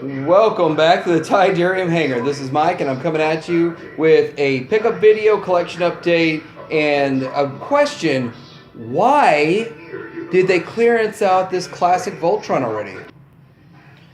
Welcome back to the Tidarium Hangar. This is Mike, and I'm coming at you with a pickup video collection update and a question: why did they clearance out this classic Voltron already?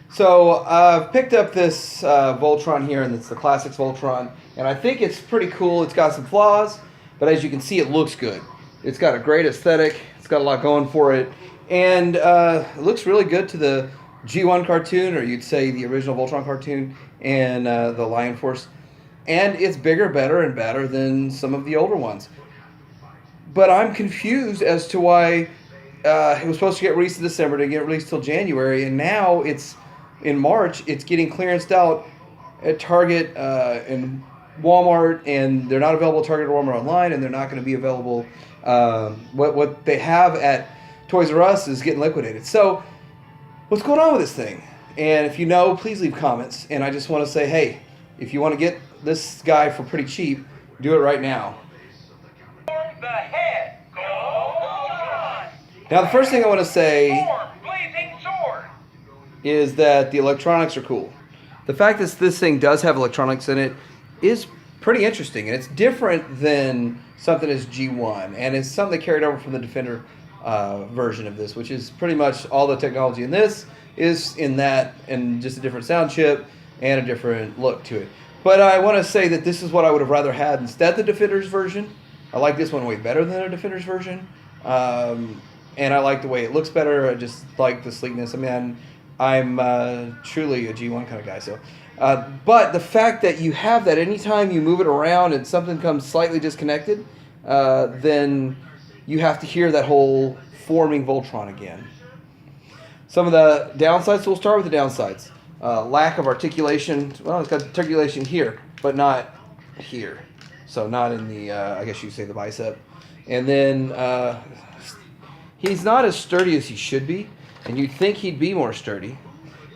So I've picked up this Voltron here, and it's the Classics Voltron, and I think it's pretty cool. It's got some flaws, but as you can see, it looks good. It's got a great aesthetic. It's got a lot going for it, and it looks really good to the G1 cartoon, or you'd say the original Voltron cartoon, and the Lion Force. And it's bigger, better, and badder than some of the older ones. But I'm confused as to why it was supposed to get released in December, to get released till January, and now it's in March. It's getting clearanced out at Target and Walmart, and they're not available at Target or Walmart online, and they're not going to be available. What they have at Toys R Us is getting liquidated. So what's going on with this thing? And if you know, please leave comments. And I just want to say, hey, if you want to get this guy for pretty cheap, do it right now. Now, the first thing I want to say is that the electronics are cool. The fact that this thing does have electronics in it is pretty interesting, and it's different than something as G1, and it's something they carried over from the Defender version of this, which is pretty much all the technology in this is in that, and just a different sound chip and a different look to it. But I want to say that this is what I would have rather had instead of the Defender's version. I like this one way better than the Defender's version, and I like the way it looks better. I just like the sleekness. I mean, I'm truly a G1 kind of guy. So, but the fact that you have that anytime you move it around and something comes slightly disconnected, then you have to hear that whole forming Voltron again. Some of the downsides, so we'll start with the downsides. Lack of articulation. Well, it's got articulation here, but not here. So not in the, I guess you could say the bicep. And then he's not as sturdy as he should be, and you'd think he'd be more sturdy.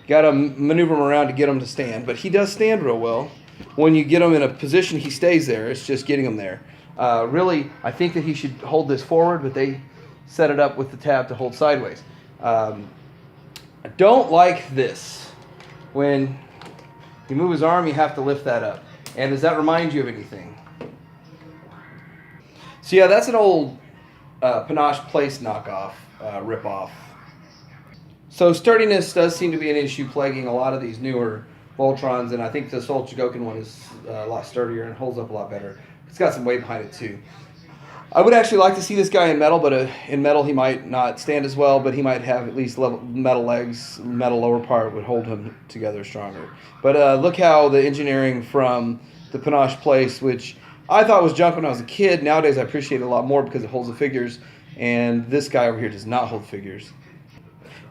Got to maneuver him around to get him to stand, but he does stand real well. When you get him in a position, he stays there. It's just getting him there. Really, I think that he should hold this forward, but they set it up with the tab to hold sideways. I don't like this. When you move his arm, you have to lift that up. And does that remind you of anything? So yeah, that's an old Panache Place knockoff, rip-off. So sturdiness does seem to be an issue plaguing a lot of these newer Voltrons, and I think this old Chogokin one is a lot sturdier and holds up a lot better. It's got some weight behind it too. I would actually like to see this guy in metal, but in metal he might not stand as well, but he might have at least metal legs, metal lower part would hold him together stronger. But look how the engineering from the Panache Place, which I thought was junk when I was a kid, nowadays I appreciate it a lot more because it holds the figures, and this guy over here does not hold figures.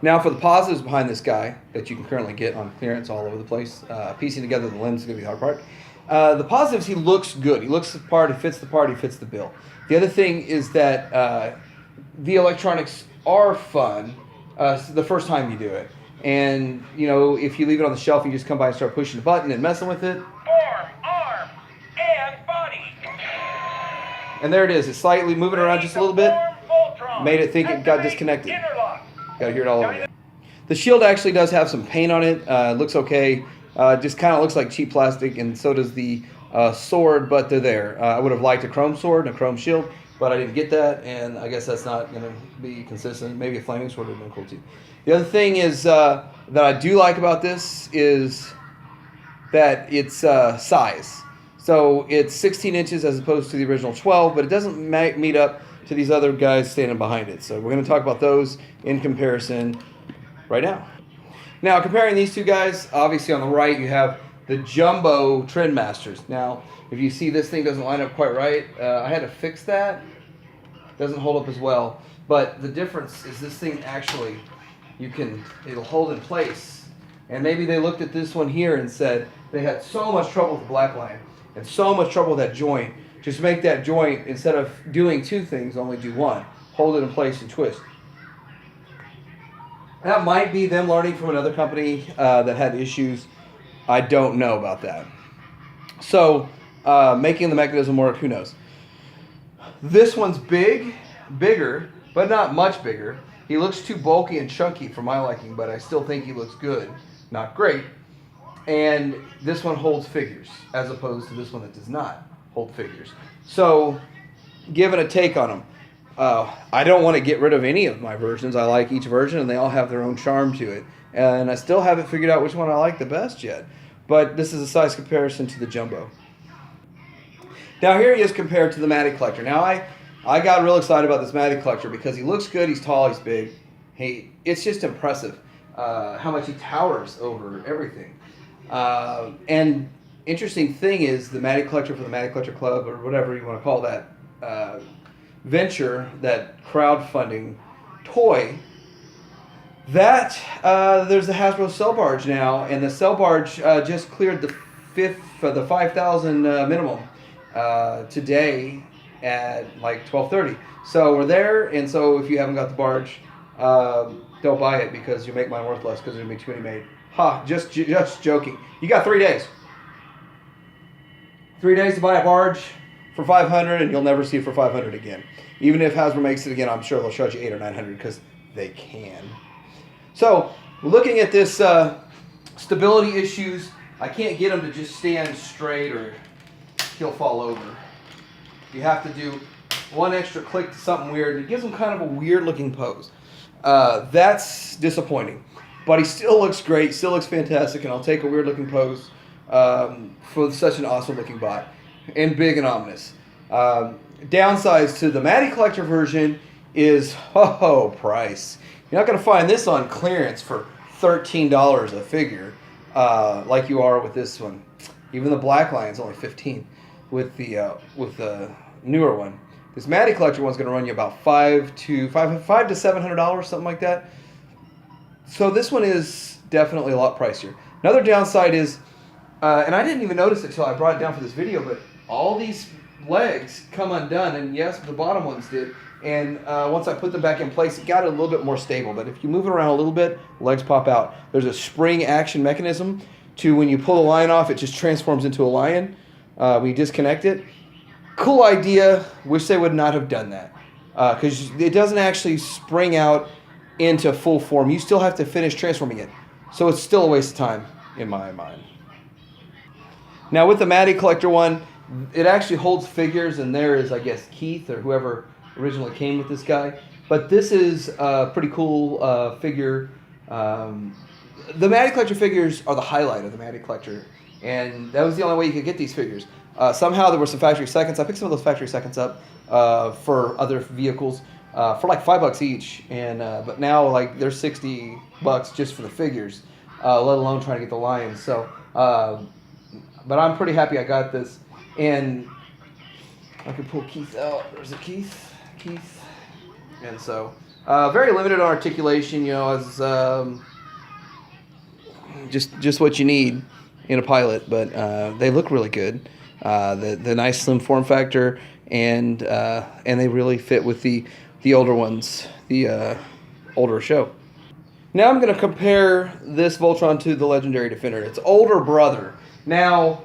Now for the positives behind this guy that you can currently get on clearance all over the place, piecing together the limbs is going to be the hard part. The positives, he looks good. He looks the part, he fits the part, he fits the bill. The other thing is that the electronics are fun the first time you do it. And, you know, if you leave it on the shelf and you just come by and start pushing the button and messing with it. Arm, and body. And there it is. It's slightly moving around just a little bit. Made it think it got disconnected. Got to hear it all over. The shield actually does have some paint on it. Looks okay. Just kind of looks like cheap plastic, and so does the sword, but they're there. I would have liked a chrome sword and a chrome shield, but I didn't get that, and I guess that's not going to be consistent. Maybe a flaming sword would have been cool too. The other thing is that I do like about this is that it's size. So it's 16 inches as opposed to the original 12, but it doesn't meet up to these other guys standing behind it. So we're going to talk about those in comparison right now. Now, comparing these two guys, obviously on the right you have the Jumbo Trendmasters. Now, if you see this thing doesn't line up quite right, I had to fix that. It doesn't hold up as well. But the difference is this thing actually, it'll hold in place. And maybe they looked at this one here and said they had so much trouble with the black line and so much trouble with that joint. Just make that joint, instead of doing two things, only do one. Hold it in place and twist. That might be them learning from another company that had issues. I don't know about that. So, making the mechanism work, who knows? This one's bigger, but not much bigger. He looks too bulky and chunky for my liking, but I still think he looks good. Not great. And this one holds figures, as opposed to this one that does not hold figures. So, giving a take on them. I don't want to get rid of any of my versions. I like each version, and they all have their own charm to it. And I still haven't figured out which one I like the best yet. But this is a size comparison to the Jumbo. Now here he is compared to the Matty Collector. Now I got real excited about this Matty Collector because he looks good, he's tall, he's big. It's just impressive how much he towers over everything. And interesting thing is the Matty Collector for the Matty Collector Club, or whatever you want to call that venture, that crowdfunding toy, that there's the Hasbro Cell Barge now, and the Cell Barge just cleared the 5,000 minimum today at like 12:30. So we're there, and so if you haven't got the barge, don't buy it because you make mine worth less because there's gonna be too many made. Ha! Just joking. You got 3 days. 3 days to buy a barge for 500, and you'll never see it for 500 again. Even if Hasbro makes it again, I'm sure they'll charge you 800 or 900 because they can. So, looking at this stability issues, I can't get him to just stand straight or he'll fall over. You have to do one extra click to something weird, and it gives him kind of a weird looking pose. That's disappointing. But he still looks great, still looks fantastic, and I'll take a weird looking pose for such an awesome looking bot. And big and ominous. Downsides to the Matty Collector version is, price. You're not going to find this on clearance for $13 a figure like you are with this one. Even the Black Lion's only $15 with the newer one. This Matty Collector one's going to run you about $500 to $700, something like that. So this one is definitely a lot pricier. Another downside is, and I didn't even notice it until I brought it down for this video, but all these legs come undone, and yes, the bottom ones did. And once I put them back in place, it got it a little bit more stable. But if you move it around a little bit, legs pop out. There's a spring action mechanism to when you pull the line off, it just transforms into a lion. We disconnect it. Cool idea. Wish they would not have done that. Because it doesn't actually spring out into full form. You still have to finish transforming it. So it's still a waste of time in my mind. Now with the Matty Collector one, it actually holds figures, and there is, I guess, Keith or whoever originally came with this guy. But this is a pretty cool figure. The Matty Collector figures are the highlight of the Matty Collector, and that was the only way you could get these figures. Somehow there were some factory seconds. I picked some of those factory seconds up for other vehicles for like $5 each, and but now like they're $60 just for the figures, let alone trying to get the lions. So, but I'm pretty happy I got this, and I can pull Keith out. There's a Keith, and so very limited on articulation. You know, as just what you need in a pilot, but they look really good. The nice slim form factor, and they really fit with the older ones, the older show. Now I'm going to compare this Voltron to the Legendary Defender, its older brother. Now,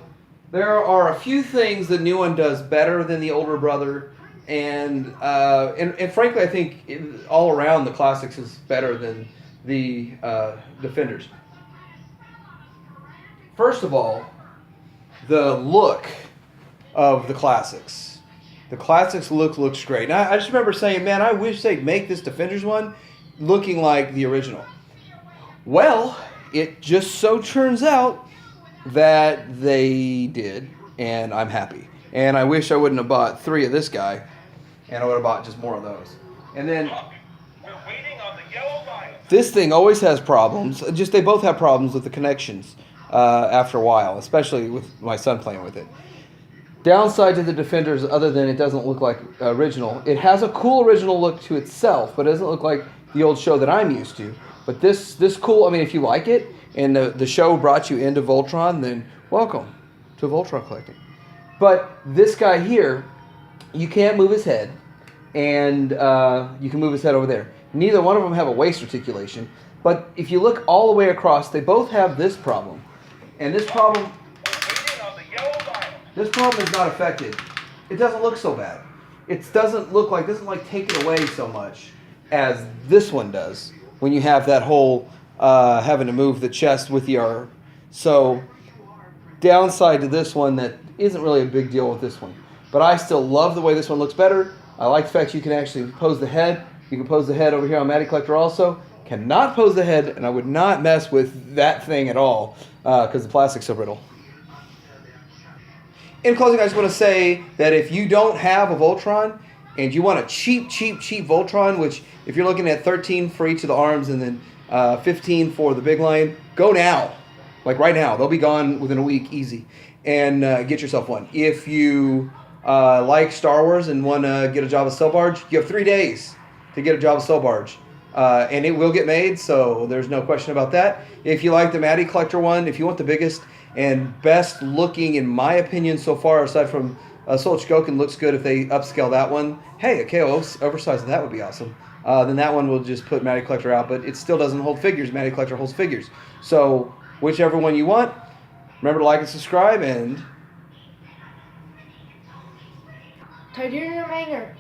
there are a few things the new one does better than the older brother, and frankly, I think all around the Classics is better than the Defenders. First of all, the look of the Classics. The Classics looks great. Now, I just remember saying, man, I wish they'd make this Defenders one looking like the original. Well, it just so turns out that they did, and I'm happy. And I wish I wouldn't have bought 3 of this guy, and I would have bought just more of those. And then We're waiting on the yellow line. this thing always has problems. Just they both have problems with the connections after a while, especially with my son playing with it. Downside to the Defenders, other than it doesn't look like original, it has a cool original look to itself, but it doesn't look like the old show that I'm used to. But this cool, I mean, if you like it, and the show brought you into Voltron, then welcome to Voltron collecting. But this guy here, you can't move his head, and you can move his head over there. Neither one of them have a waist articulation, but if you look all the way across, they both have this problem. And this problem is not affected. It doesn't look so bad. It doesn't like take it away so much. as this one does when you have that whole having to move the chest with your. So downside to this one that isn't really a big deal with this one. But I still love the way this one looks better. I like the fact you can actually pose the head. You can pose the head over here on Matty Collector also. Cannot pose the head, and I would not mess with that thing at all because the plastic's so brittle. In closing, I just want to say that if you don't have a Voltron and you want a cheap Voltron, which if you're looking at 13 for each of the arms and then 15 for the big line, go now. Like right now. They'll be gone within a week, easy. And get yourself one. If you like Star Wars and want to get a Jabba Cell Barge, you have 3 days to get a Jabba Cell Barge. And it will get made, so there's no question about that. If you like the Matty Collector one, if you want the biggest and best looking, in my opinion, so far, aside from Soul Chogokin looks good if they upscale that one. Hey, a KO oversized, that would be awesome. Then that one will just put Matty Collector out, but it still doesn't hold figures. Matty Collector holds figures. So whichever one you want, remember to like and subscribe, and Titanium Hanger.